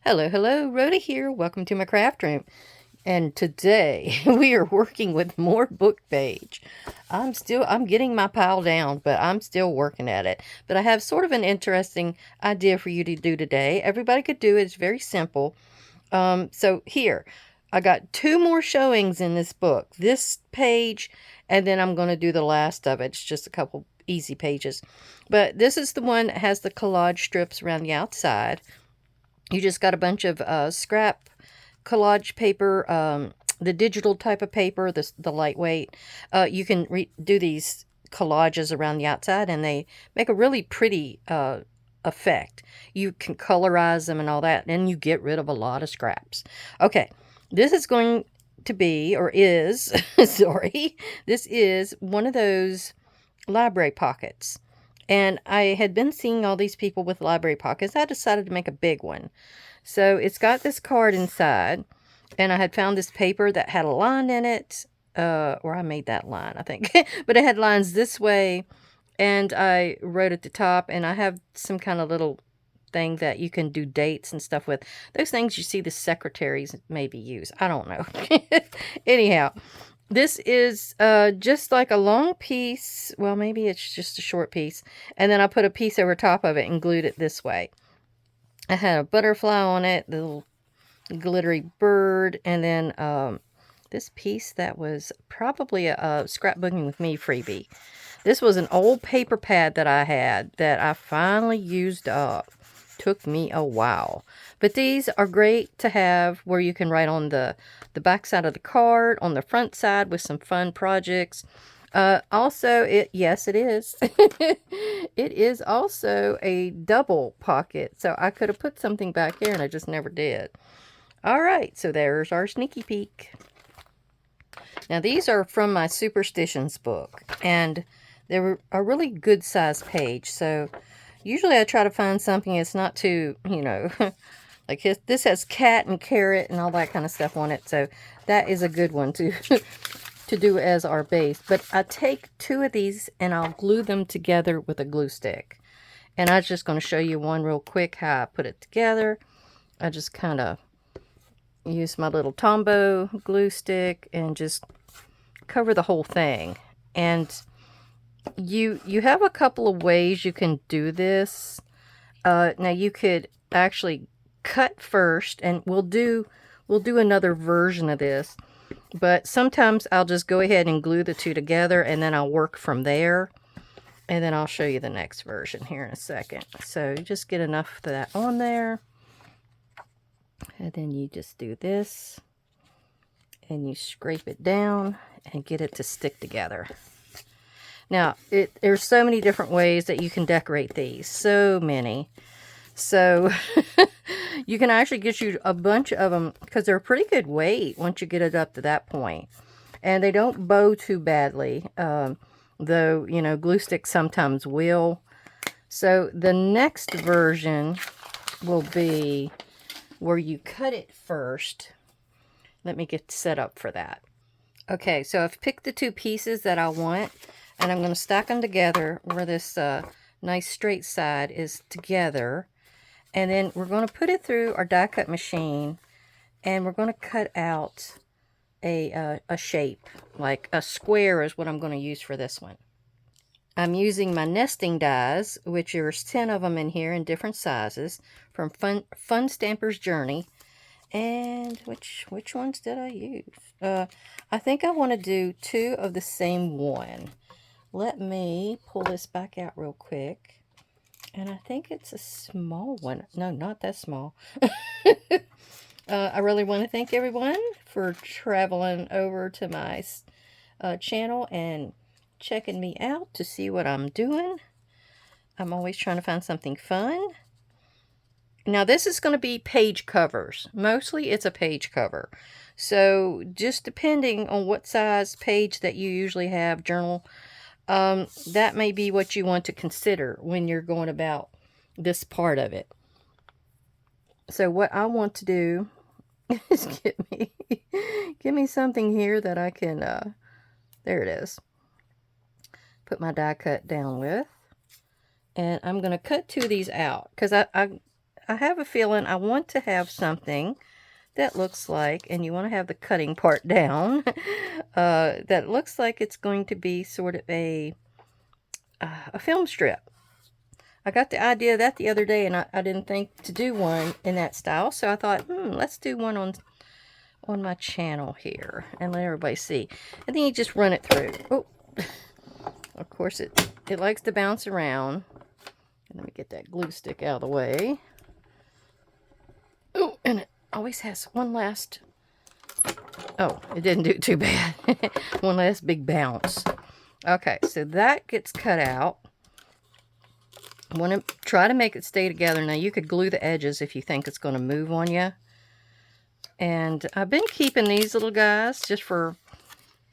Hello, hello, Rhoda here. Welcome to my craft room. And today we are working with more book page. I'm getting my pile down, but I'm still working at it. But I have sort of an interesting idea for you to do today. Everybody could do it. It's very simple. So here, I got two more showings in this book. This page, and then I'm going to do the last of it. It's just a couple easy pages. But this is the one that has the collage strips around the outside. You just got a bunch of scrap collage paper, the digital type of paper, the lightweight. You can do these collages around the outside, and they make a really pretty effect. You can colorize them and all that, and you get rid of a lot of scraps. Okay, this is going to be, or is, sorry, this is one of those library pockets. And I had been seeing all these people with library pockets. I decided to make a big one. So it's got this card inside, and I had found this paper that had a line in it, or I made that line, I think. But it had lines this way, and I wrote at the top, and I have some kind of little thing that you can do dates and stuff with. Those things you see the secretaries maybe use. I don't know. Anyhow, this is just like a long piece. Well, maybe it's just a short piece. And then I put a piece over top of it and glued it this way. I had a butterfly on it, the little glittery bird, and then this piece that was probably a scrapbooking with me freebie. This was an old paper pad that I had that I finally used up. Took me a while. But these are great to have where you can write on the back side of the card, on the front side with some fun projects. Also, yes, it is. It is also a double pocket. So I could have put something back here and I just never did. All right, so there's our sneaky peek. Now, these are from my Superstitions book, and they were a really good size page. So usually I try to find something that's not too, like this has cat and carrot and all that kind of stuff on it. So that is a good one to to do as our base. But I take two of these and I'll glue them together with a glue stick. And I'm just going to show you one real quick how I put it together. I just kind of use my little Tombow glue stick and just cover the whole thing. And you have a couple of ways you can do this. Now you could actually cut first, and we'll do another version of this. But sometimes I'll just go ahead and glue the two together, and then I'll work from there. And then I'll show you the next version here in a second. So you just get enough of that on there. And then you just do this. And you scrape it down and get it to stick together. Now, there's so many different ways that you can decorate these. So many. So, you can actually get you a bunch of them, because they're a pretty good weight once you get it up to that point. And they don't bow too badly, though, glue sticks sometimes will. So, the next version will be where you cut it first. Let me get set up for that. Okay, so I've picked the two pieces that I want, and I'm going to stack them together where this nice straight side is together. And then we're going to put it through our die cut machine, and we're going to cut out a shape, like a square is what I'm going to use for this one. I'm using my nesting dies, which there's 10 of them in here in different sizes, from Fun Stamper's Journey. And which ones did I use? I think I want to do two of the same one. Let me pull this back out real quick. And I think it's a small one. No, not that small. I really want to thank everyone for traveling over to my channel and checking me out to see what I'm doing. I'm always trying to find something fun. Now, this is going to be page covers. Mostly it's a page cover. So, just depending on what size page that you usually have, journal, that may be what you want to consider when you're going about this part of it. So, what I want to do is get me something here that I can, there it is. Put my die cut down with. And I'm going to cut two of these out, because I I have a feeling I want to have something that looks like, and you want to have the cutting part down, that looks like it's going to be sort of a film strip. I got the idea of that the other day, and I didn't think to do one in that style, so I thought, let's do one on my channel here and let everybody see. And then you just run it through. Oh, of course it likes to bounce around. Let me get that glue stick out of the way. Oh, and it always has one last, oh, it didn't do too bad. One last big bounce. Okay, so that gets cut out. I want to try to make it stay together. Now, you could glue the edges if you think it's going to move on you. And I've been keeping these little guys just for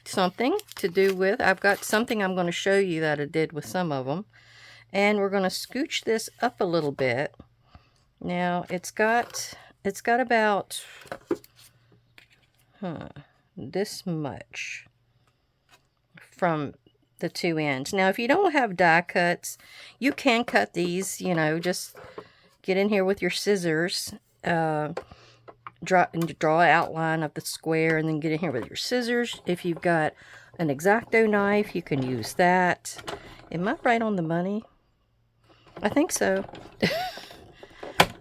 something to do with. I've got something I'm going to show you that I did with some of them. And we're going to scooch this up a little bit. Now, it's got about this much from the two ends. Now, if you don't have die cuts, you can cut these, you know, just get in here with your scissors, draw an outline of the square, and then get in here with your scissors. If you've got an X-Acto knife, you can use that. Am I right on the money? I think so.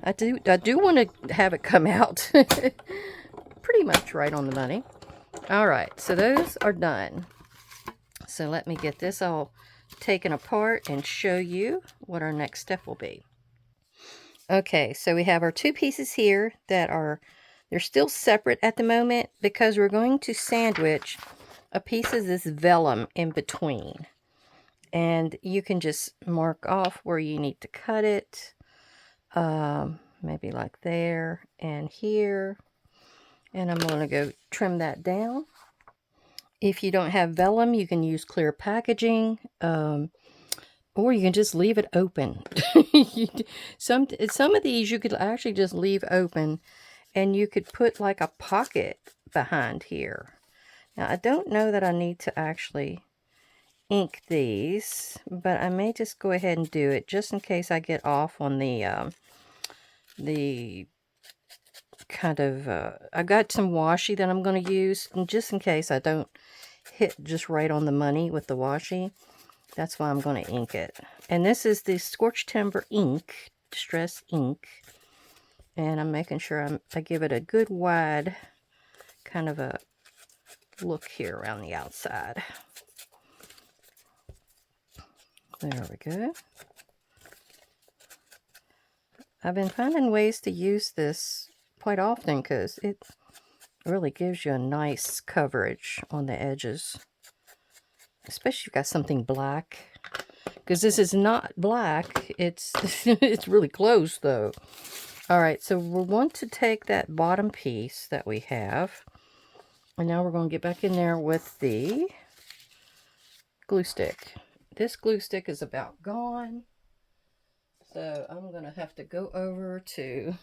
I do want to have it come out pretty much right on the money. All right, so those are done. So let me get this all taken apart and show you what our next step will be. Okay, so we have our two pieces here that they're still separate at the moment because we're going to sandwich a piece of this vellum in between. And you can just mark off where you need to cut it. Maybe like there and here. And I'm going to go trim that down. If you don't have vellum, you can use clear packaging, or you can just leave it open. Some of these you could actually just leave open, and you could put like a pocket behind here. Now, I don't know that I need to actually ink these, but I may just go ahead and do it just in case I get off on the kind of, I got some washi that I'm going to use, and just in case I don't hit just right on the money with the washi, that's why I'm going to ink it. And this is the Scorched Timber ink, Distress ink, and I'm making sure I give it a good wide kind of a look here around the outside. There we go. I've been finding ways to use this quite often because it really gives you a nice coverage on the edges, especially if you've got something black, because this is not black. It's it's really close though. All right, so we want to take that bottom piece that we have, and now we're going to get back in there with the glue stick. This glue stick is about gone. So I'm going to have to go over to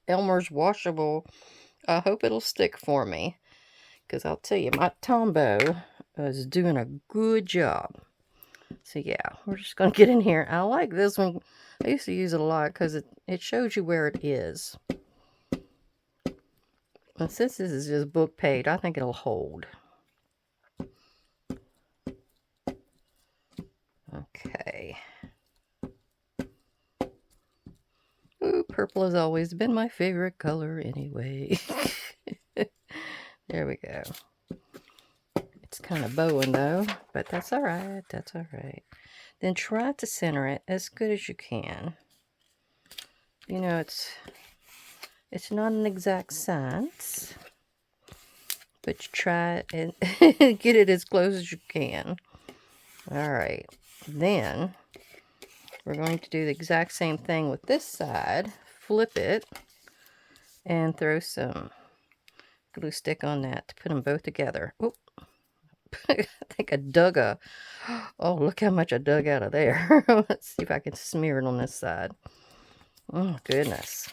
Elmer's Washable. I hope it'll stick for me, because I'll tell you, my Tombow is doing a good job. So yeah, we're just going to get in here. I like this one. I used to use it a lot because it shows you where it is. And since this is just book page, I think it'll hold. Okay. Ooh, purple has always been my favorite color anyway. There we go. It's kind of bowing though, but that's all right. That's all right. Then try to center it as good as you can. You know, it's not an exact science, but you try and get it as close as you can. All right. Then we're going to do the exact same thing with this side. Flip it and throw some glue stick on that to put them both together. Oh, I think I dug oh, look how much I dug out of there. Let's see if I can smear it on this side. Oh, goodness.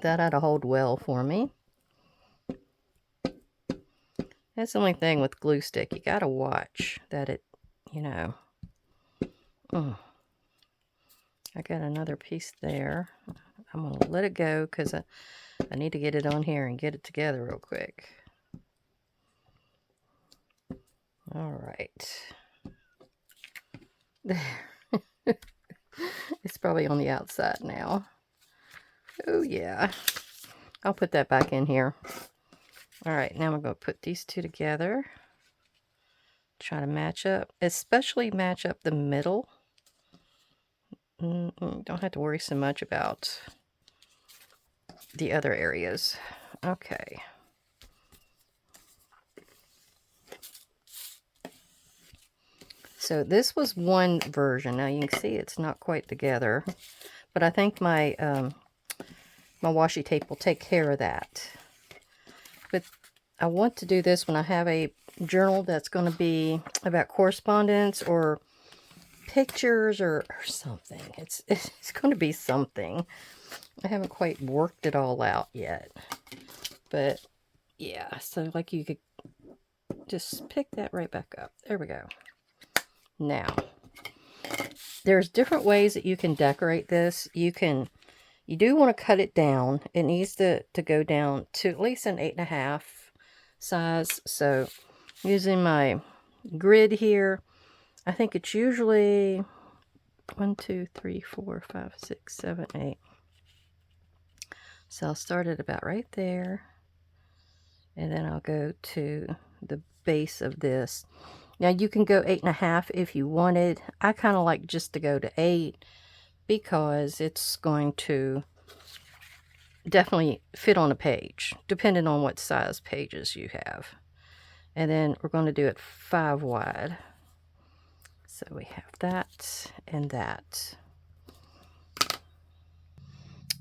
That ought to hold well for me. That's the only thing with glue stick. You got to watch that it, you know. I got another piece there. I'm going to let it go because I need to get it on here and get it together real quick. All right. There. It's probably on the outside now. Oh, yeah. I'll put that back in here. All right, now I'm going to put these two together. Try to match up, especially match up the middle. Don't have to worry so much about the other areas. Okay. So this was one version. Now you can see it's not quite together, but I think my my washi tape will take care of that. But I want to do this when I have a journal that's going to be about correspondence or pictures or something. It's going to be something. I haven't quite worked it all out yet. But yeah, so like you could just pick that right back up. There we go. Now, there's different ways that you can decorate this. You do want to cut it down. It needs to go down to at least an 8.5 size. So using my grid here, I think it's usually 1, 2, 3, 4, 5, 6, 7, 8. So I'll start at about right there. And then I'll go to the base of this. Now you can go 8.5 if you wanted. I kind of like just to go to 8 because it's going to definitely fit on a page, depending on what size pages you have. And then we're going to do it 5 wide. So we have that and that.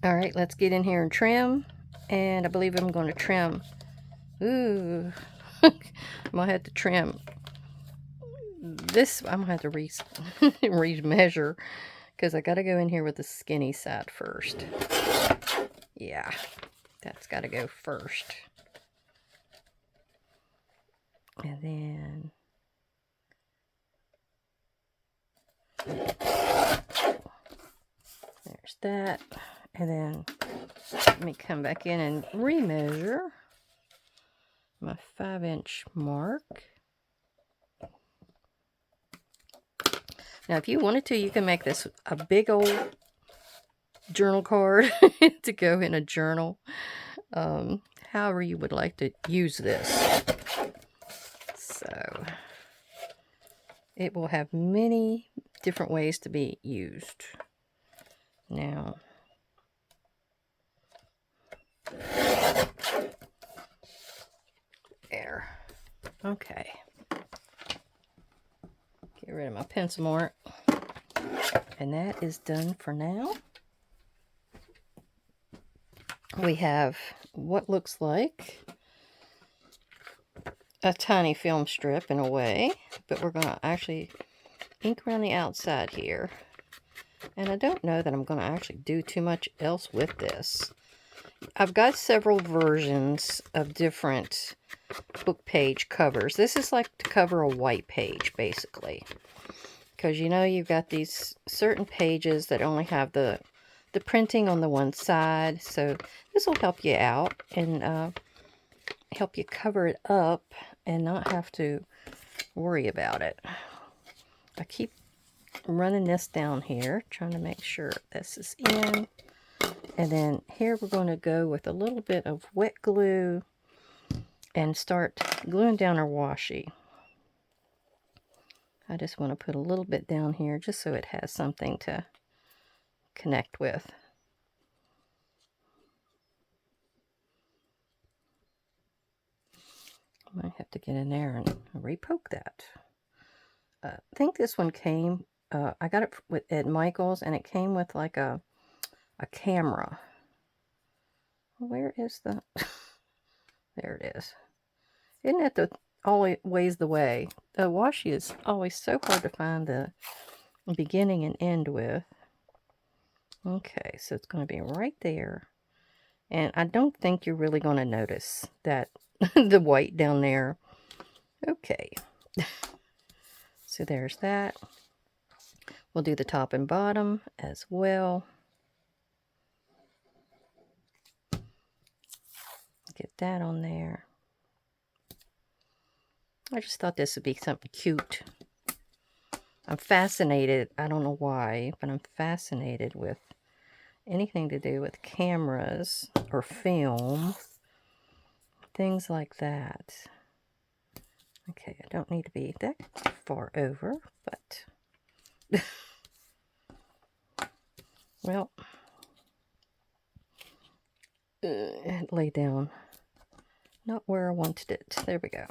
All right, let's get in here and trim. And I believe I'm going to trim. Ooh, I'm going to have to trim this. I'm going to have to remeasure because I got to go in here with the skinny side first. Yeah, that's got to go first. And then there's that. And then let me come back in and remeasure my 5-inch mark. Now, if you wanted to, you can make this a big old journal card to go in a journal. However you would like to use this. So, it will have many different ways to be used. Now, there. Okay. Get rid of my pencil mark. And that is done for now. We have what looks like a tiny film strip in a way, but we're going to actually ink around the outside here. And I don't know that I'm going to actually do too much else with this. I've got several versions of different book page covers. This is like to cover a white page, basically. Because you know you've got these certain pages that only have the printing on the one side. So this will help you out and help you cover it up and not have to worry about it. I keep running this down here, trying to make sure this is in. And then here we're going to go with a little bit of wet glue and start gluing down our washi. I just want to put a little bit down here just so it has something to connect with. I might have to get in there and repoke that. I think this one came, I got it at Michael's, and it came with like a camera. Where is the... There it is. Isn't that always the way? The washi is always so hard to find the beginning and end with. Okay, so it's going to be right there. And I don't think you're really going to notice that the white down there. Okay. So there's that. We'll do the top and bottom as well. Get that on there. I just thought this would be something cute. I'm fascinated, I don't know why, but I'm fascinated with anything to do with cameras or film, things like that. Okay, I don't need to be that far over, but well, it lay down not where I wanted it. There we go.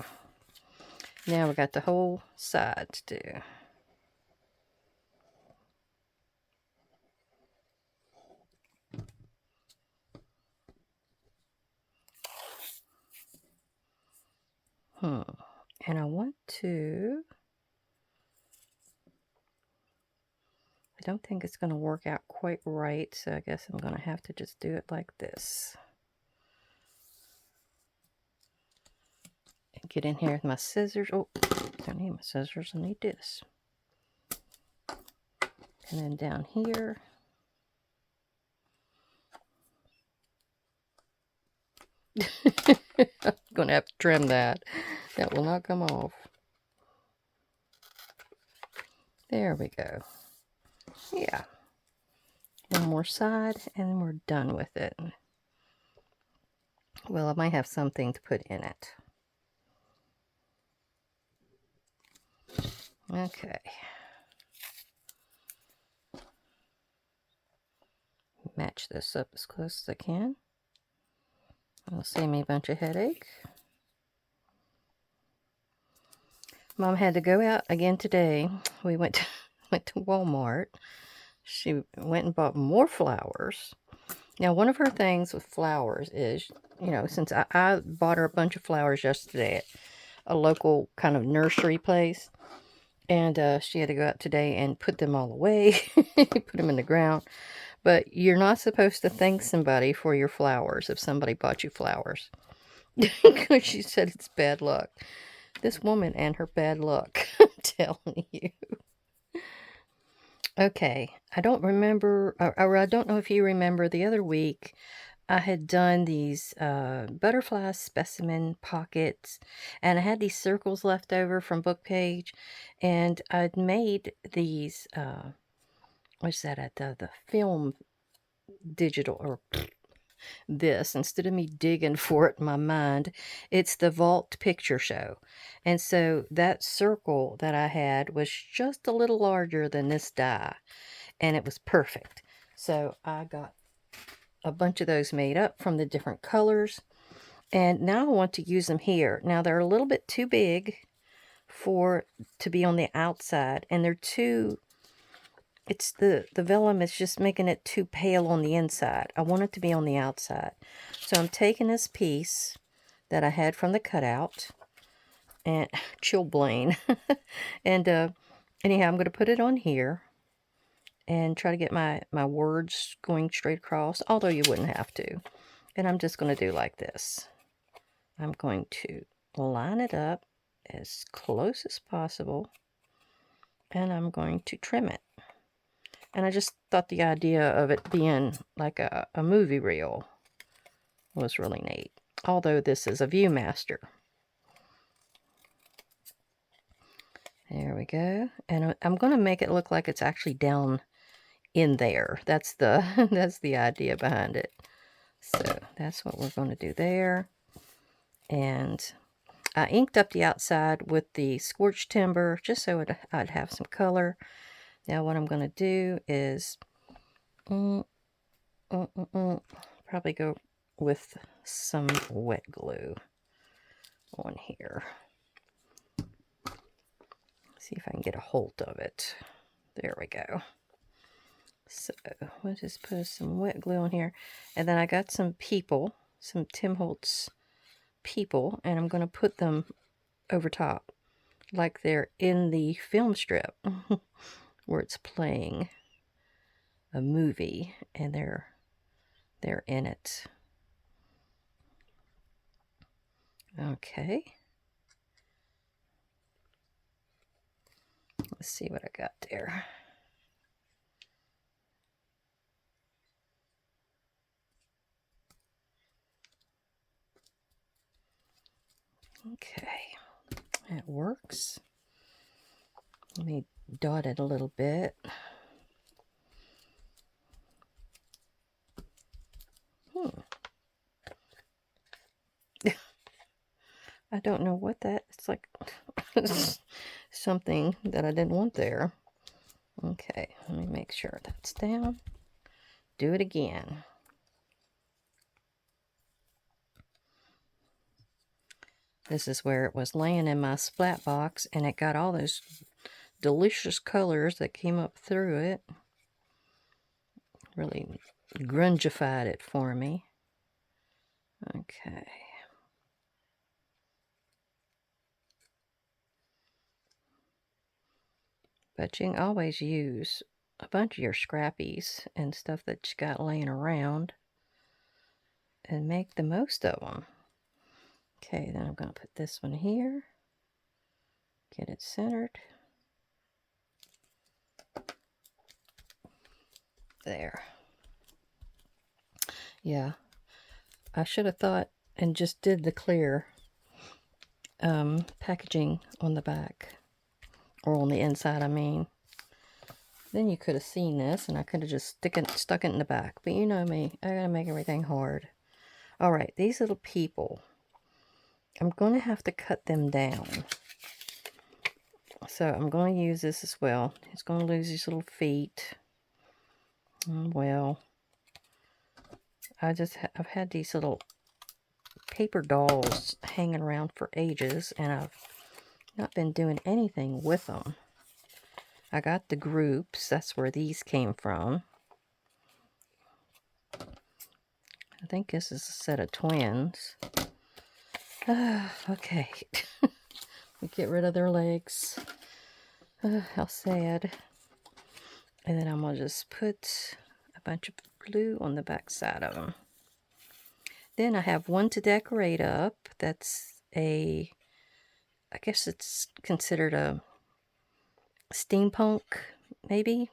Now we got the whole side to do. And I want to, I don't think it's going to work out quite right, so I guess I'm going to have to just do it like this. And get in here with my scissors. Oh, don't need my scissors, I need this. And then down here. I'm going to have to trim that. That will not come off. There we go. Yeah. One more side, and then we're done with it. Well, I might have something to put in it. Okay. Match this up as close as I can. It'll save me a bunch of headache. Mom had to go out again today. We went to Walmart. She went and bought more flowers. Now, one of her things with flowers is, you know, since I bought her a bunch of flowers yesterday at a local kind of nursery place, and she had to go out today and put them all away, put them in the ground. But you're not supposed to thank somebody for your flowers if somebody bought you flowers. Because she said it's bad luck. This woman and her bad luck, I'm telling you. Okay, I don't remember, or I don't know if you remember the other week, I had done these butterfly specimen pockets, and I had these circles left over from book page, and I'd made these, what's that, at the film digital, or this, instead of me digging for it in my mind, it's the Vault Picture Show. And so that circle that I had was just a little larger than this die, and it was perfect. So I got a bunch of those made up from the different colors, and now I want to use them here. Now they're a little bit too big to be on the outside, and they're too, it's the vellum is just making it too pale on the inside. I want it to be on the outside. So I'm taking this piece that I had from the cutout, and chilblain, and anyhow, I'm going to put it on here and try to get my words going straight across, although you wouldn't have to. And I'm just going to do like this. I'm going to line it up as close as possible, and I'm going to trim it. And I just thought the idea of it being like a movie reel was really neat. Although this is a Viewmaster. There we go. And I'm going to make it look like it's actually down in there. That's the that's the idea behind it. So that's what we're going to do there. And I inked up the outside with the scorched timber just so I'd have some color. Now what I'm going to do is probably go with some wet glue on here. See if I can get a hold of it. There we go. So we'll just put some wet glue on here. And then I got some people, some Tim Holtz people, and I'm going to put them over top like they're in the film strip where it's playing a movie and they're in it. Okay. Let's see what I got there. Okay, that works. Let me dot it a little bit. I don't know what that, it's like something that I didn't want there. Okay, let me make sure that's down. Do it again. This is where it was laying in my splat box, and it got all those delicious colors that came up through it. Really grungified it for me. Okay. But you can always use a bunch of your scrappies and stuff that you got laying around and make the most of them. Okay, then I'm going to put this one here. Get it centered. There. Yeah. I should have thought and just did the clear packaging on the back. Or on the inside, I mean. Then you could have seen this, and I could have just stuck it in the back. But you know me, I gotta make everything hard. Alright, these little people, I'm going to have to cut them down. So I'm going to use this as well. It's going to lose these little feet. Well, I've had these little paper dolls hanging around for ages, and I've not been doing anything with them. I got the groups. That's where these came from. I think this is a set of twins. Okay. We get rid of their legs. How sad. And then I'm going to just put a bunch of glue on the back side of them. Then I have one to decorate up. That's I guess it's considered a steampunk, maybe?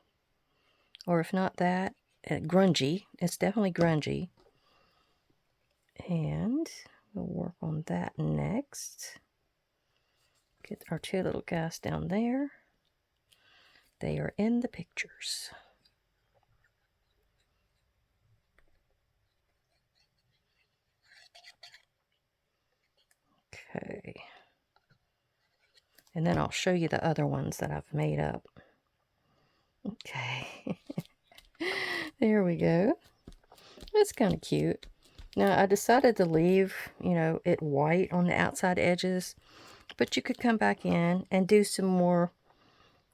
Or if not that, grungy. It's definitely grungy. And we'll work on that next. Get our two little guys down there. They are in the pictures. Okay. And then I'll show you the other ones that I've made up. Okay. There we go. That's kind of cute. Now, I decided to leave, it white on the outside edges. But you could come back in and do some more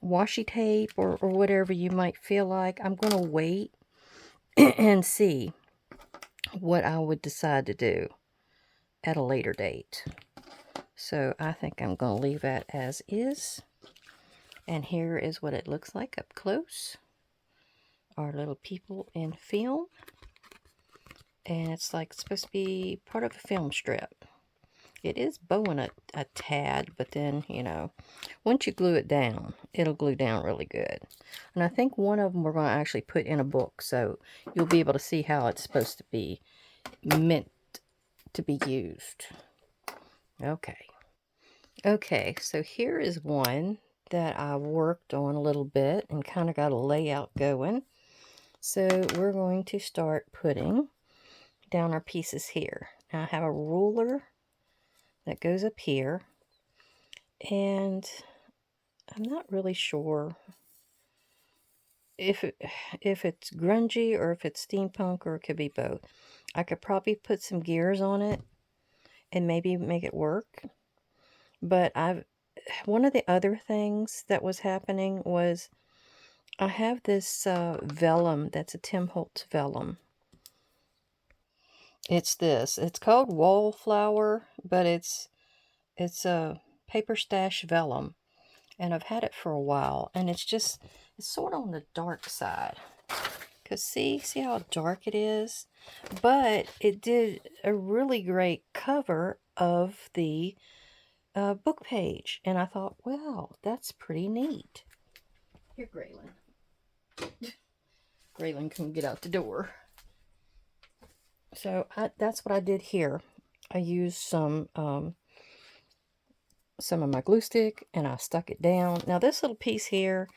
washi tape or whatever you might feel like. I'm going to wait and see what I would decide to do at a later date. So I think I'm going to leave that as is. And here is what it looks like up close. Our little people in film. And it's like supposed to be part of a film strip. It is bowing a tad, but then, once you glue it down, it'll glue down really good. And I think one of them we're going to actually put in a book, so you'll be able to see how it's supposed to be meant to be used. Okay. Okay, so here is one that I worked on a little bit and kind of got a layout going. So we're going to start putting down our pieces here. Now I have a ruler that goes up here, and I'm not really sure if it's grungy or if it's steampunk, or it could be both. I could probably put some gears on it and maybe make it work. But one of the other things that was happening was I have this vellum that's a Tim Holtz vellum. It's this. It's called wallflower, but it's a paper stash vellum. And I've had it for a while, and it's sort of on the dark side. Because see how dark it is? But it did a really great cover of the book page. And I thought, wow, that's pretty neat. Here, Graylin. Graylin, come get out the door. So that's what I did here. I used some some of my glue stick and I stuck it down. Now this little piece here,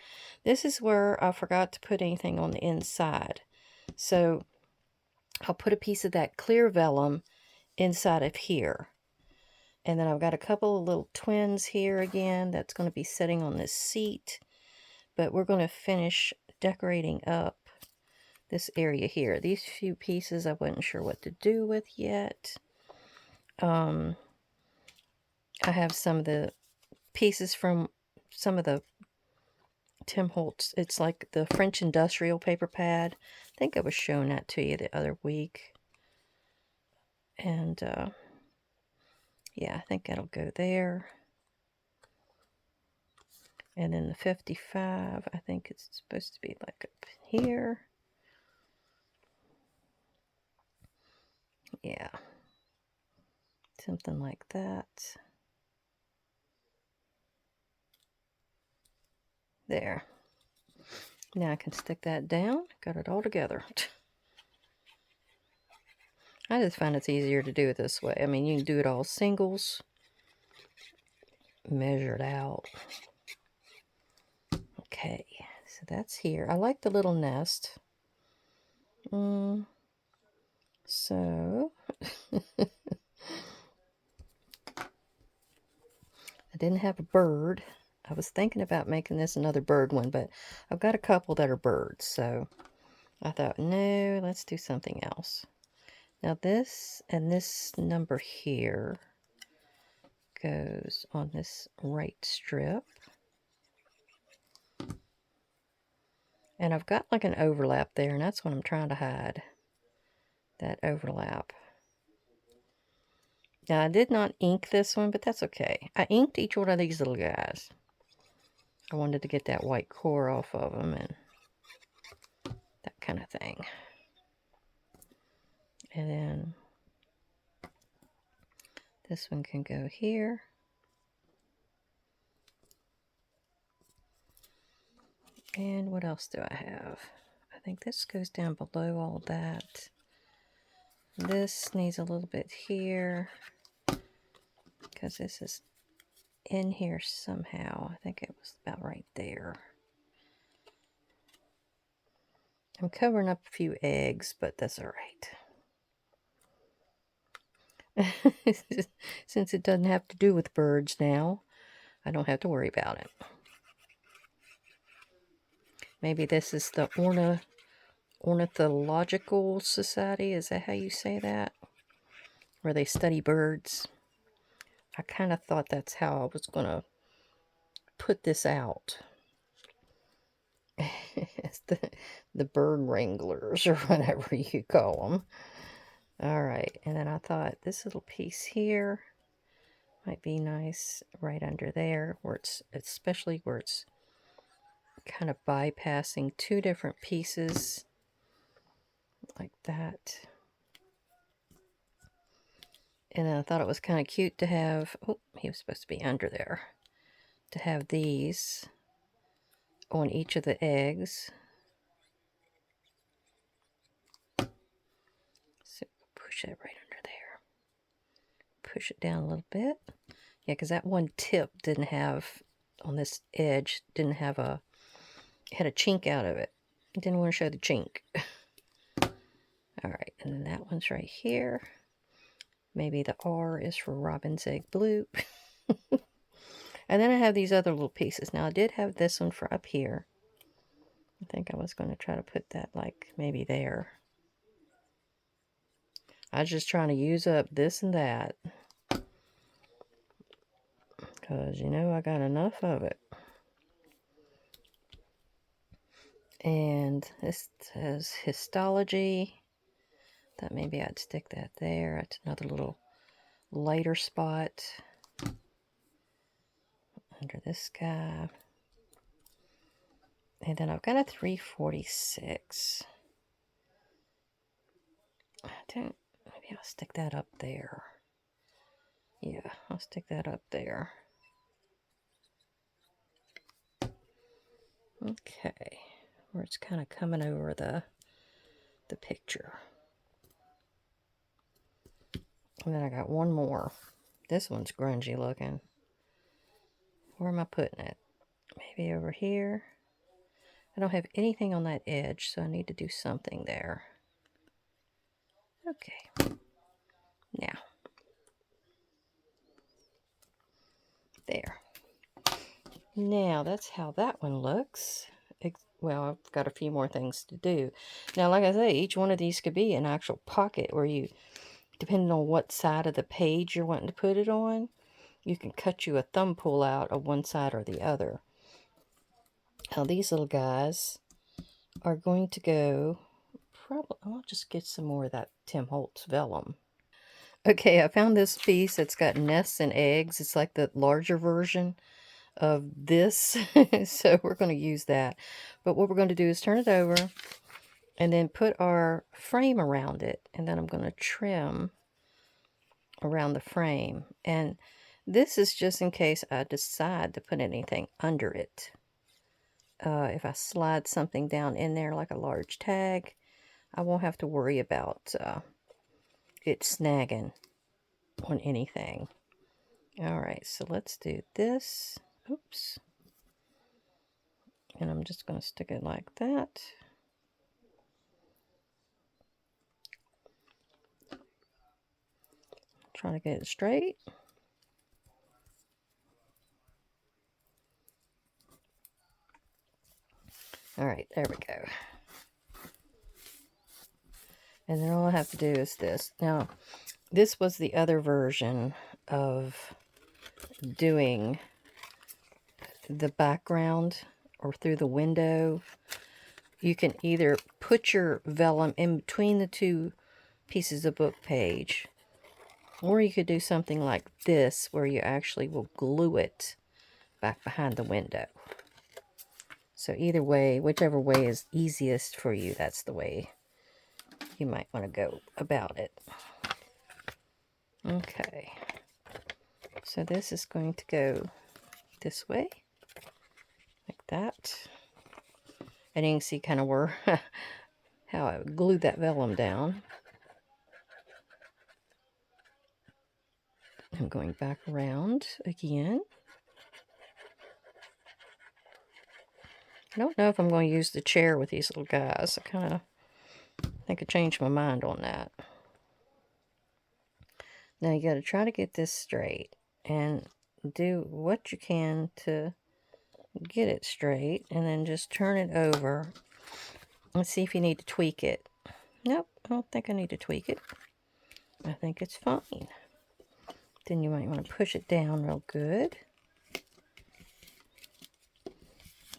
this is where I forgot to put anything on the inside. So I'll put a piece of that clear vellum inside of here. And then I've got a couple of little twins here again that's going to be sitting on this seat. But we're going to finish decorating up this area here. These few pieces I wasn't sure what to do with yet. I have some of the pieces from some of the Tim Holtz. It's like the French industrial paper pad. I think I was showing that to you the other week. And yeah, I think that'll go there. And then the 55, I think it's supposed to be like up here. Yeah. Something like that. There. Now I can stick that down. Got it all together. I just find it's easier to do it this way. I mean, you can do it all singles. Measure it out. Okay, so that's here. I like the little nest. So, I didn't have a bird. I was thinking about making this another bird one, but I've got a couple that are birds. So, I thought, no, let's do something else. Now this and this number here goes on this right strip. And I've got like an overlap there, and that's what I'm trying to hide. That overlap. Now I did not ink this one, but that's okay. I inked each one of these little guys. I wanted to get that white core off of them and that kind of thing. And then this one can go here. And what else do I have? I think this goes down below all that. This needs a little bit here because this is in here somehow. I think it was about right there. I'm covering up a few eggs, but that's all right. Since it doesn't have to do with birds now, I don't have to worry about it. Maybe this is the Ornithological Society. Is that how you say that? Where they study birds. I kind of thought that's how I was going to put this out. It's the bird wranglers or whatever you call them. All right, and then I thought this little piece here might be nice right under there, where it's especially where it's kind of bypassing two different pieces like that. And then I thought it was kind of cute to have, oh, he was supposed to be under there, to have these on each of the eggs. So push that right under there. Push it down a little bit. Yeah, because that one tip didn't have, on this edge, didn't have a, had a chink out of it. Didn't want to show the chink. All right, and then that one's right here. Maybe the R is for Robin's Egg Blue. And then I have these other little pieces. Now, I did have this one for up here. I think I was going to try to put that, like, maybe there. I was just trying to use up this and that. Because, you know, I got enough of it. And this says histology. Thought maybe I'd stick that there. That's another little lighter spot under this guy. And then I've got a 346. Maybe I'll stick that up there. Yeah, I'll stick that up there. Okay, where it's kind of coming over the picture. And then I got one more. This one's grungy looking. Where am I putting it? Maybe over here. I don't have anything on that edge, so I need to do something there. Okay. Now. There. Now, that's how that one looks. Well, I've got a few more things to do. Now, like I say, each one of these could be an actual pocket where you, depending on what side of the page you're wanting to put it on, you can cut you a thumb pull out of one side or the other. Now, these little guys are going to go, probably, I'll just get some more of that Tim Holtz vellum. Okay, I found this piece that's got nests and eggs. It's like the larger version of this. So we're going to use that. But what we're going to do is turn it over and then put our frame around it. And then I'm going to trim around the frame. And this is just in case I decide to put anything under it. If I slide something down in there like a large tag, I won't have to worry about it snagging on anything. Alright, so let's do this. Oops. And I'm just going to stick it like that. Trying to get it straight. Alright, there we go. And then all I have to do is this. Now, this was the other version of doing the background or through the window. You can either put your vellum in between the two pieces of book page, or you could do something like this where you actually will glue it back behind the window. So either way, whichever way is easiest for you, that's the way you might want to go about it. Okay. So this is going to go this way, like that. And you can see kind of where how I glued that vellum down. I'm going back around again. I don't know if I'm going to use the chair with these little guys. I kind of think I changed my mind on that. Now you got to try to get this straight and do what you can to get it straight, and then just turn it over and see if you need to tweak it. Nope, I don't think I need to tweak it. I think it's fine. Then you might want to push it down real good.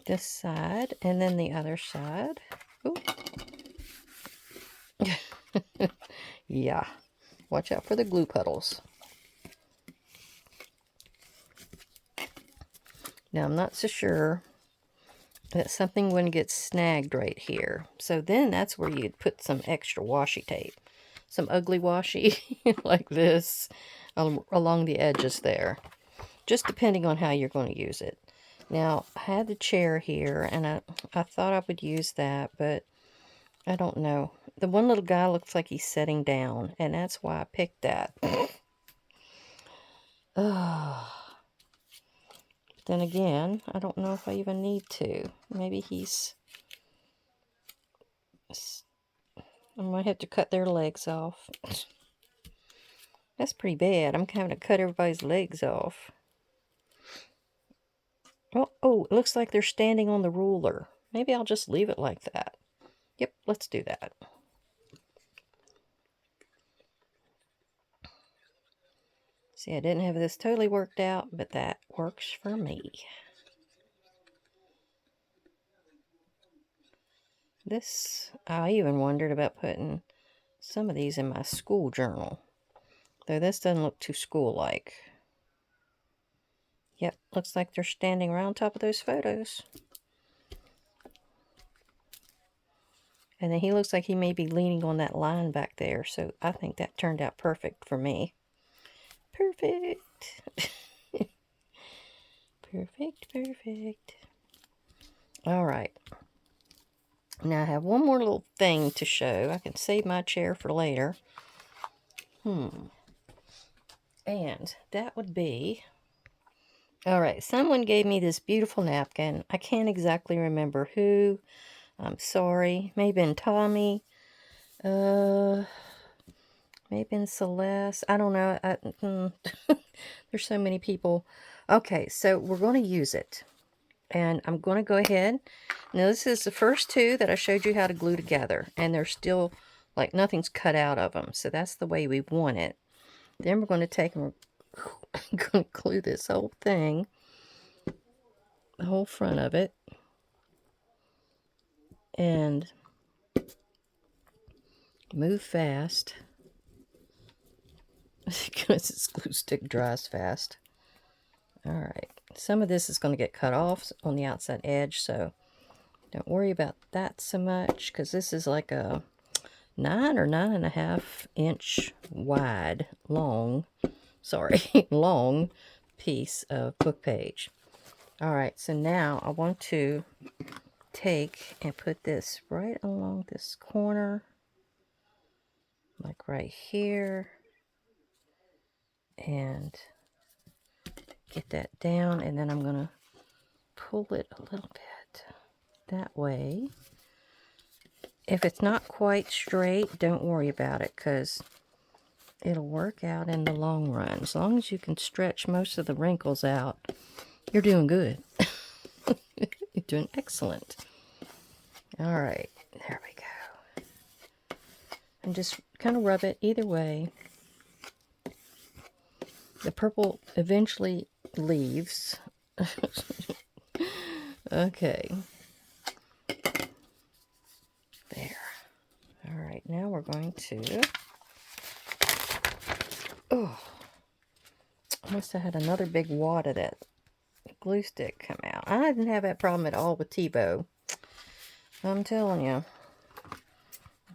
This side, and then the other side. Ooh. Yeah, watch out for the glue puddles. Now, I'm not so sure that something wouldn't get snagged right here. So then that's where you'd put some extra washi tape. Some ugly washi, like this, along the edges there. Just depending on how you're going to use it. Now, I had the chair here, and I thought I would use that, but I don't know. The one little guy looks like he's sitting down, and that's why I picked that. Then again, I don't know if I even need to. Maybe he's... I might have to cut their legs off. That's pretty bad. I'm having to cut everybody's legs off. Oh, it looks like they're standing on the ruler. Maybe I'll just leave it like that. Yep, let's do that. See, I didn't have this totally worked out, but that works for me. This, I even wondered about putting some of these in my school journal. Though this doesn't look too school-like. Yep, looks like they're standing right on top of those photos. And then he looks like he may be leaning on that line back there, so I think that turned out perfect for me. Perfect. Perfect. All right. Now I have one more little thing to show. I can save my chair for later. And that would be All right, someone gave me this beautiful napkin. I can't exactly remember who. I'm sorry. Maybe in Tommy. Maybe in Celeste. I don't know. There's so many people. Okay, so we're going to use it. And I'm going to go ahead. Now, this is the first two that I showed you how to glue together. And they're still, like, nothing's cut out of them. So that's the way we want it. Then we're going to take and we're going to glue this whole thing. The whole front of it. And move fast. Because this glue stick dries fast. Alright. Some of this is going to get cut off on the outside edge. So don't worry about that so much. Because this is like a 9 or 9.5 inch wide, long piece of book page. Alright, so now I want to take and put this right along this corner, like right here, and get that down, and then I'm going to pull it a little bit that way. If it's not quite straight, don't worry about it, because it'll work out in the long run. As long as you can stretch most of the wrinkles out, you're doing good. You're doing excellent. All right, there we go. And just kind of rub it either way. The purple eventually leaves. Okay. There. All right, now we're going to... Oh, I must have had another big wad of that glue stick come out. I didn't have that problem at all with T-bow. I'm telling you.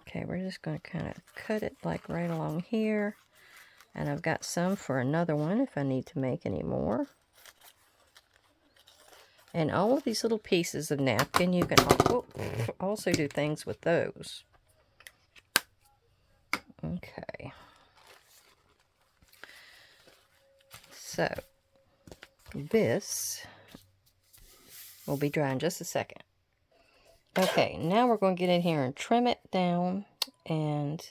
Okay, we're just going to kind of cut it like right along here. And I've got some for another one if I need to make any more. And all of these little pieces of napkin, you can also do things with those. Okay. So, this will be dry in just a second. Okay, now we're going to get in here and trim it down and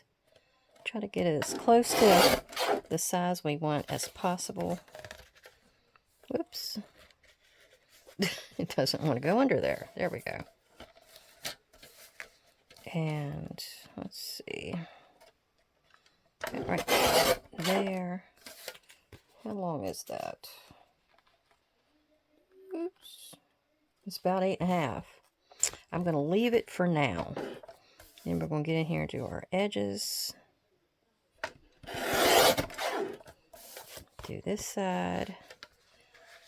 try to get it as close to the size we want as possible. Whoops. It doesn't want to go under there. There we go. And let's see. Right there. How long is that? Oops. It's about 8.5. I'm going to leave it for now. Then we're going to get in here and do our edges. Do this side.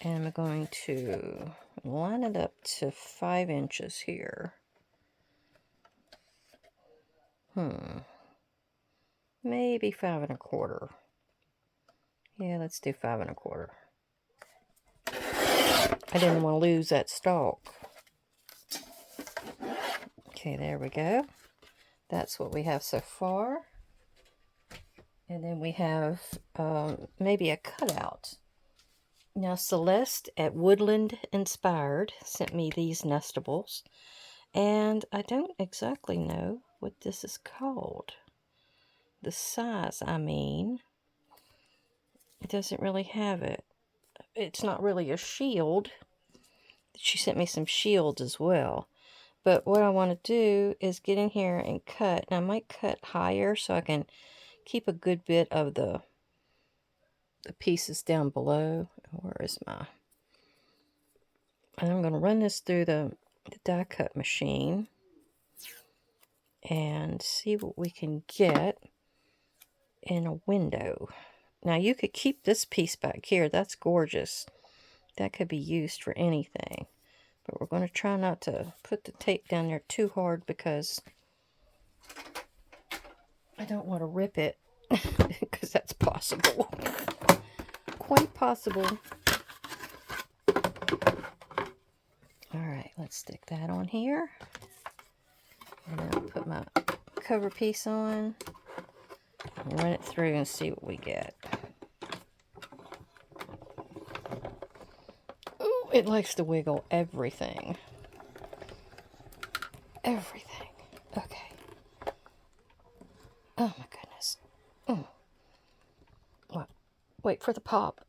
And I'm going to line it up to 5 inches here. Maybe 5.25. Yeah, let's do 5.25. I didn't want to lose that stalk. Okay, there we go. That's what we have so far. And then we have maybe a cutout. Now, Celeste at Woodland Inspired sent me these nestables. And I don't exactly know what this is called. The size, I mean. It doesn't really have it. It's not really a shield. She sent me some shields as well. But what I want to do is get in here and cut. And I might cut higher so I can keep a good bit of the pieces down below. Where is my... And I'm going to run this through the die cut machine and see what we can get in a window. Now you could keep this piece back here. That's gorgeous. That could be used for anything. But we're going to try not to put the tape down there too hard because I don't want to rip it. Because that's possible. Quite possible. Alright, let's stick that on here. And then I'll put my cover piece on. And run it through and see what we get. It likes to wiggle everything. Everything. Okay. Oh my goodness. What? Wait for the pop.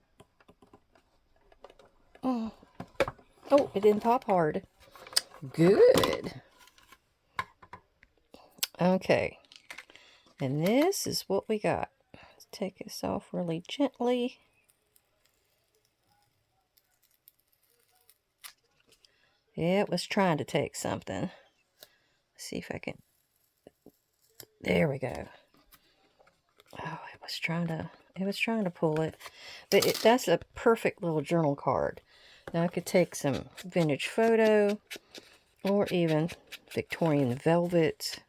Oh, it didn't pop hard. Good. Okay. And this is what we got. Let's take this off really gently. Yeah, it was trying to take something. Let's see if I can. There we go. Oh, it was trying to pull it. But that's a perfect little journal card. Now I could take some vintage photo or even Victorian velvet,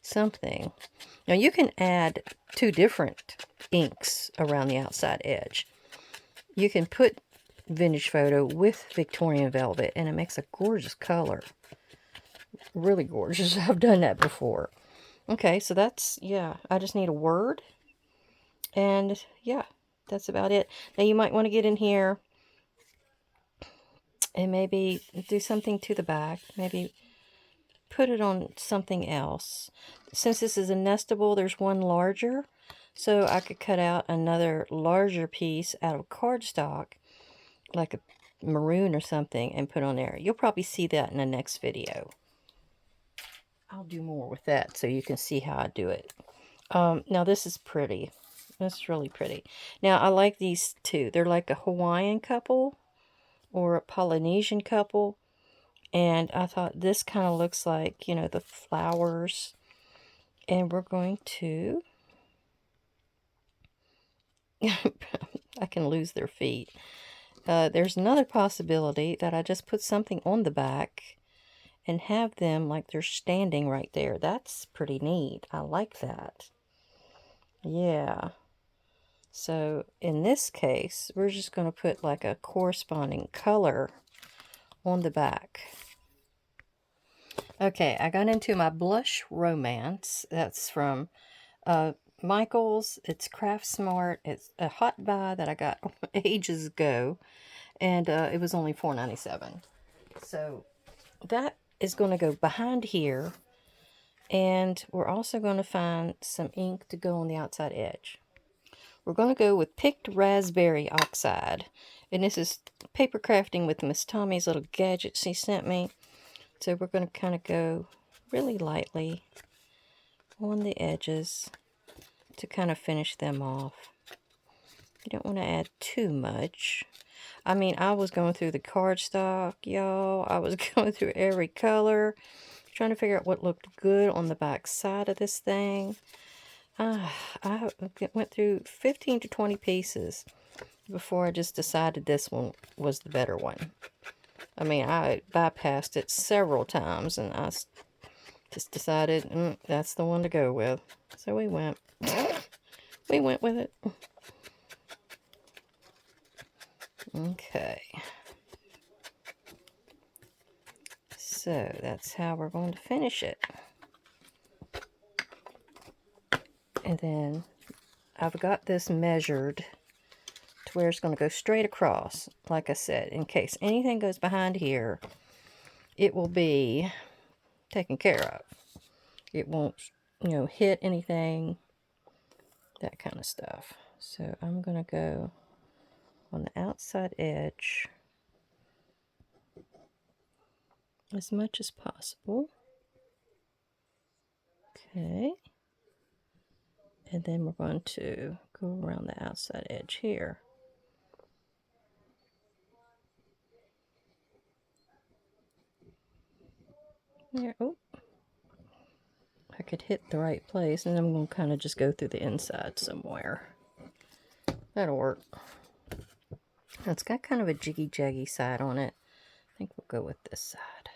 something. Now you can add 2 different inks around the outside edge. You can put vintage photo with Victorian velvet and it makes a gorgeous color. Really gorgeous. I've done that before. Okay, so that's, yeah, I just need a word. And yeah, that's about it. Now you might want to get in here and maybe do something to the back. Maybe put it on something else. Since this is a nestable, there's one larger. So I could cut out another larger piece out of cardstock, like a maroon or something, and put on there. You'll probably see that in the next video. I'll do more with that so you can see how I do it. Now this is pretty. This is really pretty. Now I like these two. They're like a Hawaiian couple or a Polynesian couple. And I thought this kind of looks like, you know, the flowers. And we're going to... I can lose their feet. There's another possibility that I just put something on the back and have them like they're standing right there. That's pretty neat. I like that. Yeah. So in this case, we're just going to put like a corresponding color on the back. Okay, I got into my blush romance. That's from Michaels. It's Craft Smart. It's a hot buy that I got ages ago. And it was only $4.97. So that is going to go behind here. And we're also going to find some ink to go on the outside edge. We're going to go with Picked Raspberry Oxide. And this is paper crafting with Miss Tommy's little gadget she sent me. So we're going to kind of go really lightly on the edges to kind of finish them off. You don't want to add too much. I mean, I was going through the cardstock, y'all. I was going through every color, trying to figure out what looked good on the back side of this thing. I went through 15 to 20 pieces before I just decided this one was the better one. I mean, I bypassed it several times, and I just decided that's the one to go with. So we went with it. Okay. So that's how we're going to finish it. And then I've got this measured to where it's going to go straight across. Like I said, in case anything goes behind here, it will be taken care of. It won't, you know, hit anything, that kind of stuff. So I'm going to go on the outside edge as much as possible. Okay. And then we're going to go around the outside edge here. There. Oh, I could hit the right place, and I'm going to kind of just go through the inside somewhere. That'll work. Now it's got kind of a jiggy-jaggy side on it. I think we'll go with this side.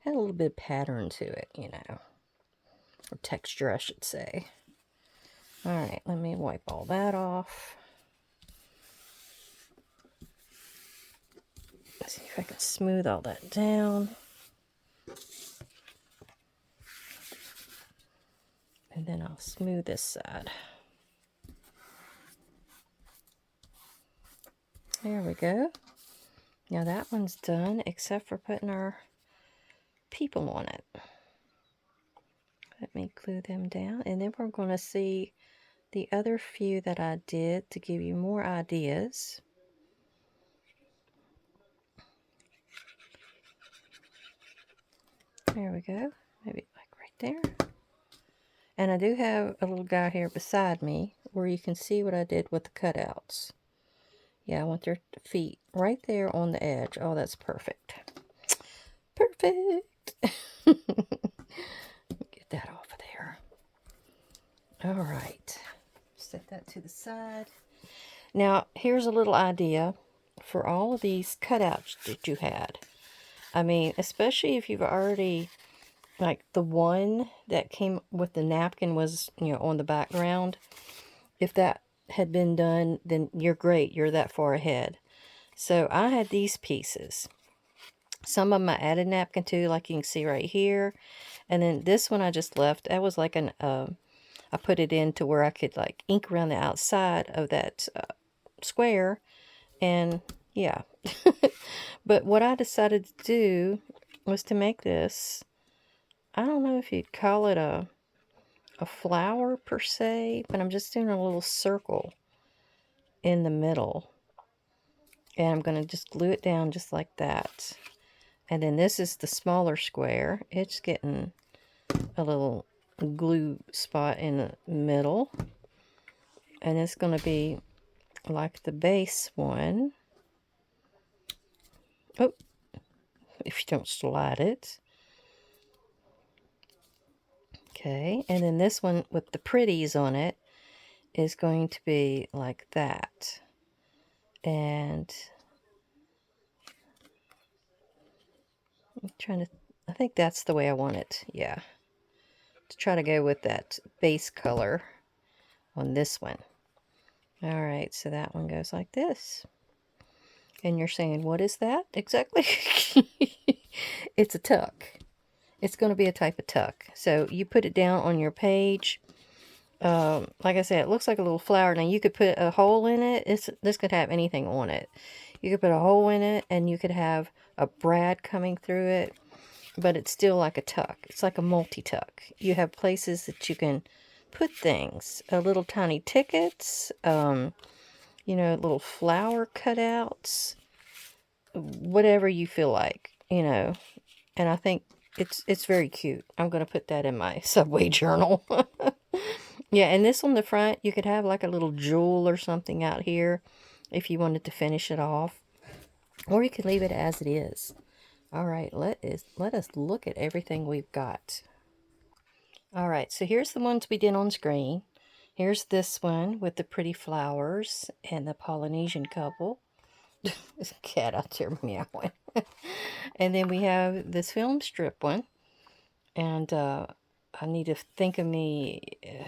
Had a little bit of pattern to it, you know. Or texture, I should say. Alright, let me wipe all that off. Let's see if I can smooth all that down. And then I'll smooth this side. There we go. Now that one's done, except for putting our people on it. Let me glue them down, and then we're going to see the other few that I did to give you more ideas. There we go. Maybe like right there. And I do have a little guy here beside me where you can see what I did with the cutouts. Yeah, I want their feet right there on the edge. Oh, that's perfect. Perfect. Get that off of there. All right. Set that to the side. Now, here's a little idea for all of these cutouts that you had. I mean, especially if you've already, like the one that came with the napkin was, on the background. If that had been done, then you're great. You're that far ahead. So I had these pieces. Some of them I added napkin to, like you can see right here. And then this one I just left. That was like I put it in to where I could like ink around the outside of that square. And yeah. But what I decided to do was to make this, I don't know if you'd call it a flower per se, but I'm just doing a little circle in the middle. And I'm going to just glue it down just like that. And then this is the smaller square. It's getting a little glue spot in the middle. And it's going to be like the base one. Oh, if you don't slide it. Okay, and then this one with the pretties on it is going to be like that. And I'm trying to, I think that's the way I want it. Yeah. To try to go with that base color on this one. All right, so that one goes like this. And you're saying, what is that exactly? It's a tuck. It's going to be a type of tuck. So you put it down on your page. Like I said, it looks like a little flower. Now you could put a hole in it. This could have anything on it. You could put a hole in it, and you could have a brad coming through it. But it's still like a tuck. It's like a multi-tuck. You have places that you can put things. Little tiny tickets. Little flower cutouts. Whatever you feel like, And I think it's very cute. I'm going to put that in my Subway journal. Yeah, and this on the front, you could have like a little jewel or something out here if you wanted to finish it off. Or you could leave it as it is. All right, let us look at everything we've got. All right, so here's the ones we did on screen. Here's this one with the pretty flowers and the Polynesian couple. There's a cat out there meowing. And then we have this film strip one. And I need to think of me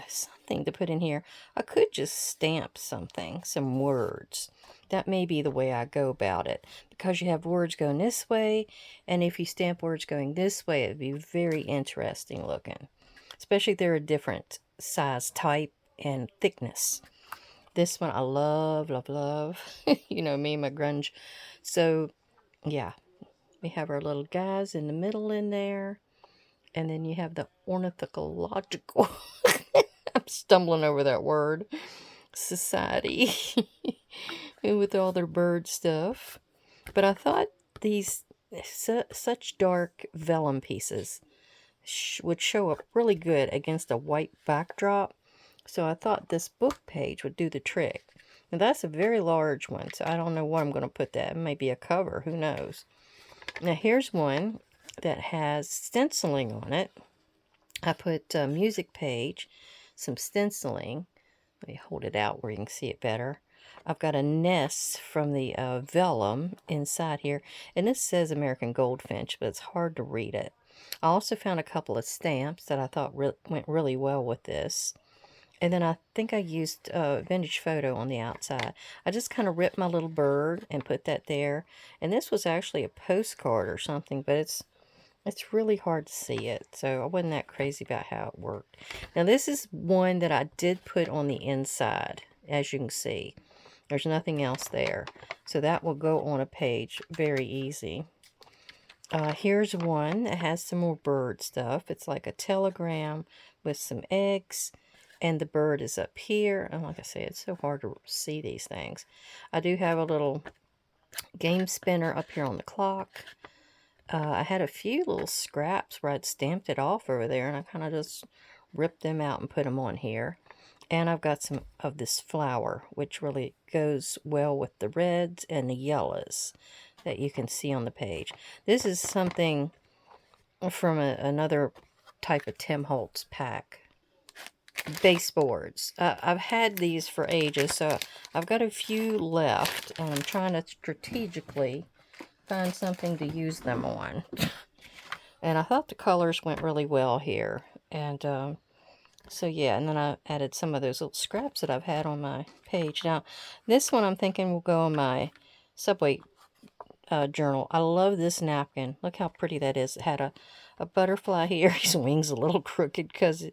something to put in here. I could just stamp something, some words. That may be the way I go about it. Because you have words going this way. And if you stamp words going this way, it would be very interesting looking. Especially if they're a different size type and thickness. This one I love, love, love. Me and my grunge. So, yeah. We have our little guys in the middle in there. And then you have the ornithological, I'm stumbling over that word, society, with all their bird stuff. But I thought these such dark vellum pieces would show up really good against a white backdrop. So I thought this book page would do the trick. Now that's a very large one, so I don't know what I'm going to put that. It may be a cover, who knows. Now here's one that has stenciling on it. I put a music page, some stenciling. Let me hold it out where you can see it better. I've got a nest from the vellum inside here. And this says American Goldfinch, but it's hard to read it. I also found a couple of stamps that I thought went really well with this. And then I think I used vintage photo on the outside. I just kind of ripped my little bird and put that there. And this was actually a postcard or something, but it's really hard to see it, so I wasn't that crazy about how it worked. Now, this is one that I did put on the inside, as you can see. There's nothing else there. So that will go on a page very easy. Here's one that has some more bird stuff. It's like a telegram with some eggs, and the bird is up here. And like I say, it's so hard to see these things. I do have a little game spinner up here on the clock. I had a few little scraps where I'd stamped it off over there, and I kind of just ripped them out and put them on here. And I've got some of this flower, which really goes well with the reds and the yellows that you can see on the page. This is something from another type of Tim Holtz pack. Baseboards. I've had these for ages, so I've got a few left, and I'm trying to strategically find something to use them on. And I thought the colors went really well here. And so yeah, and then I added some of those little scraps that I've had on my page. Now, this one I'm thinking will go on my Subway journal. I love this napkin. Look how pretty that is. It had a butterfly here. His wing's a little crooked because the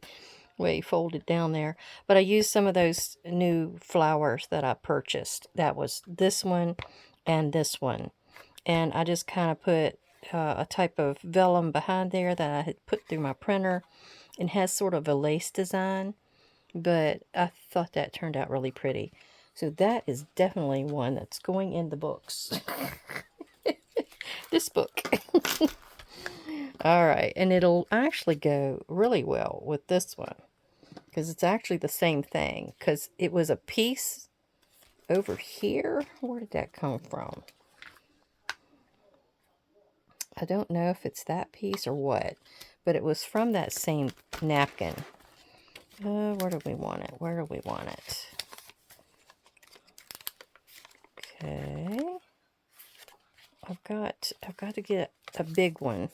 way he folded down there. But I used some of those new flowers that I purchased. That was this one and this one. And I just kind of put a type of vellum behind there that I had put through my printer. It has sort of a lace design, but I thought that turned out really pretty. So that is definitely one that's going in the books. This book. Alright, and it'll actually go really well with this one, because it's actually the same thing, because it was a piece over here. Where did that come from? I don't know if it's that piece or what, but it was from that same napkin. Where do we want it? Where do we want it? Okay. I've got to get a big one.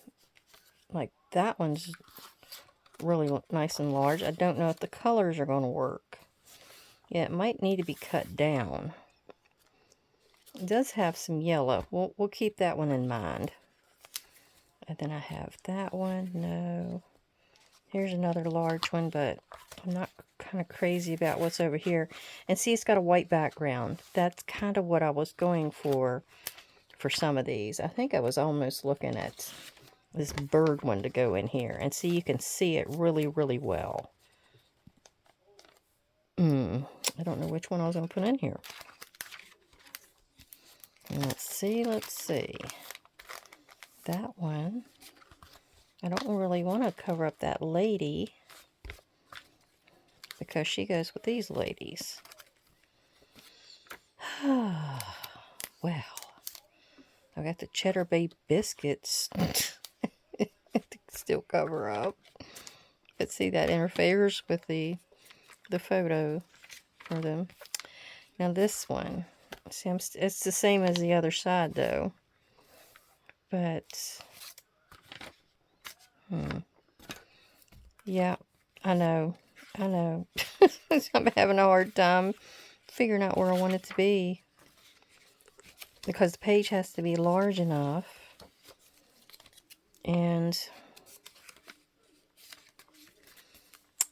Like that one's really nice and large. I don't know if the colors are going to work. Yeah, it might need to be cut down. It does have some yellow. We'll keep that one in mind. And then I have that one. No. Here's another large one, but I'm not kind of crazy about what's over here. And see, it's got a white background. That's kind of what I was going for some of these. I think I was almost looking at this bird one to go in here. And see, you can see it really, really well. I don't know which one I was going to put in here. Let's see. That one. I don't really want to cover up that lady, because she goes with these ladies. Well, I've got the Cheddar Bay biscuits to still cover up. But see, that interferes with the photo for them. Now this one, see, it's the same as the other side though. But, yeah, I know. I'm having a hard time figuring out where I want it to be, because the page has to be large enough, and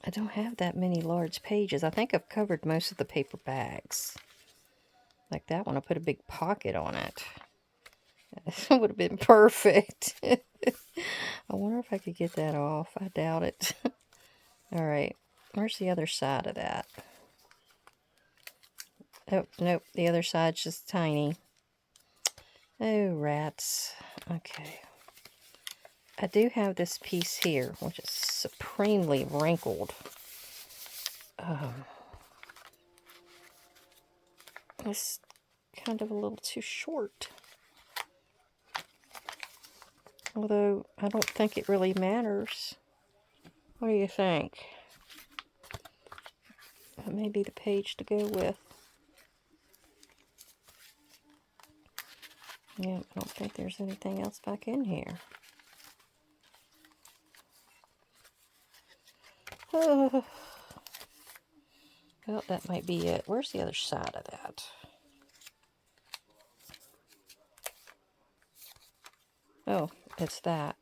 I don't have that many large pages. I think I've covered most of the paper bags. Like that one, I put a big pocket on it. It would have been perfect. I wonder if I could get that off. I doubt it. Alright, where's the other side of that? Oh, nope, the other side's just tiny. Oh, rats. Okay. I do have this piece here, which is supremely wrinkled. It's kind of a little too short. Although, I don't think it really matters. What do you think? That may be the page to go with. Yeah, I don't think there's anything else back in here. Oh. Well, that might be it. Where's the other side of that? Oh, it's that.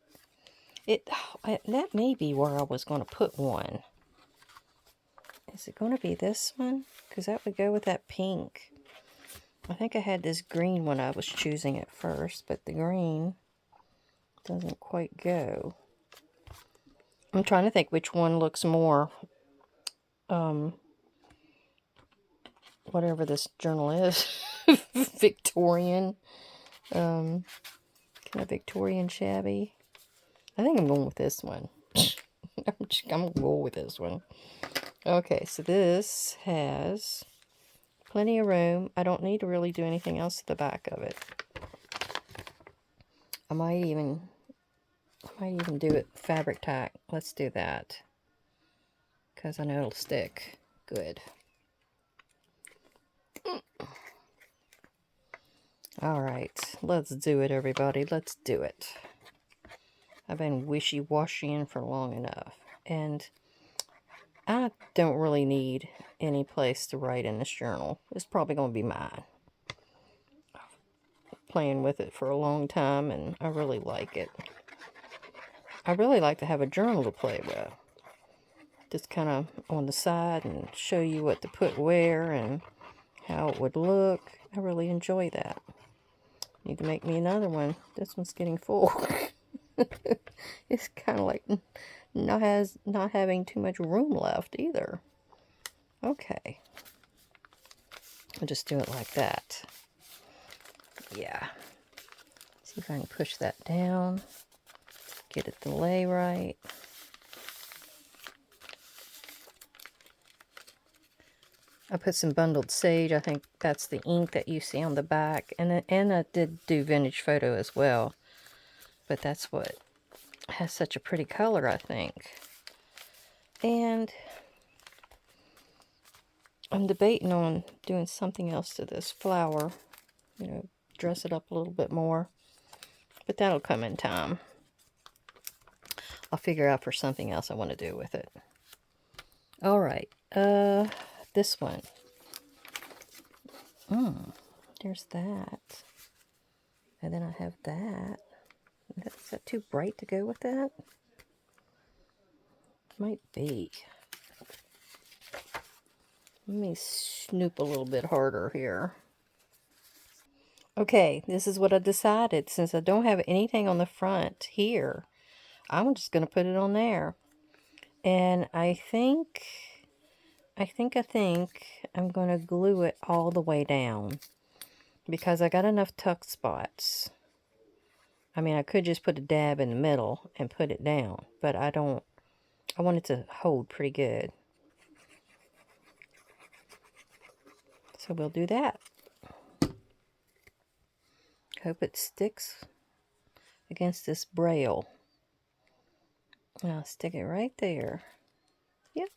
That may be where I was going to put one. Is it going to be this one? Because that would go with that pink. I think I had this green one I was choosing at first, but the green doesn't quite go. I'm trying to think which one looks more, whatever this journal is, Victorian, kind of Victorian shabby. I think I'm going with this one. I'm going to go with this one. Okay, so this has plenty of room. I don't need to really do anything else to the back of it. I might even do it fabric tack. Let's do that, because I know it'll stick good. All right, let's do it, everybody. Let's do it. I've been wishy-washying for long enough, and I don't really need any place to write in this journal. It's probably going to be mine. I've playing with it for a long time, and I really like it. I really like to have a journal to play with. Just kind of on the side and show you what to put where and how it would look. I really enjoy that. Need to make me another one. This one's getting full. It's kind of like not having too much room left either. Okay. I'll just do it like that. Yeah. See if I can push that down. Get it to lay right. I put some bundled sage. I think that's the ink that you see on the back. And I did do vintage photo as well. But that's what has such a pretty color, I think. And I'm debating on doing something else to this flower. You know, dress it up a little bit more. But that'll come in time. I'll figure out for something else I want to do with it. All right. This one. There's that. And then I have that. Is that too bright to go with that? Might be. Let me snoop a little bit harder here. Okay, this is what I decided. Since I don't have anything on the front here, I'm just going to put it on there. And I think I'm going to glue it all the way down, because I got enough tuck spots. I mean, I could just put a dab in the middle and put it down, but I want it to hold pretty good. So we'll do that. Hope it sticks against this braille. And I'll stick it right there. Yep.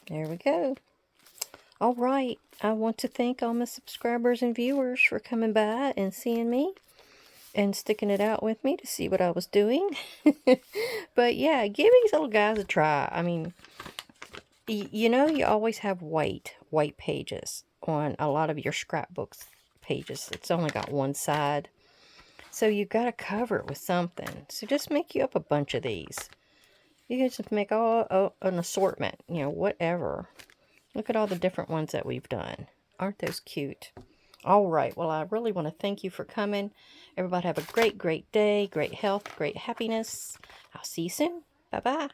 There we go. All right. I want to thank all my subscribers and viewers for coming by and seeing me and sticking it out with me to see what I was doing. But yeah, give these little guys a try. I mean, you know, you always have white pages on a lot of your scrapbooks pages. It's only got one side. So you've got to cover it with something. So just make you up a bunch of these. You can just make an assortment, you know, whatever. Look at all the different ones that we've done. Aren't those cute? All right. Well, I really want to thank you for coming. Everybody have a great, great day, great health, great happiness. I'll see you soon. Bye-bye.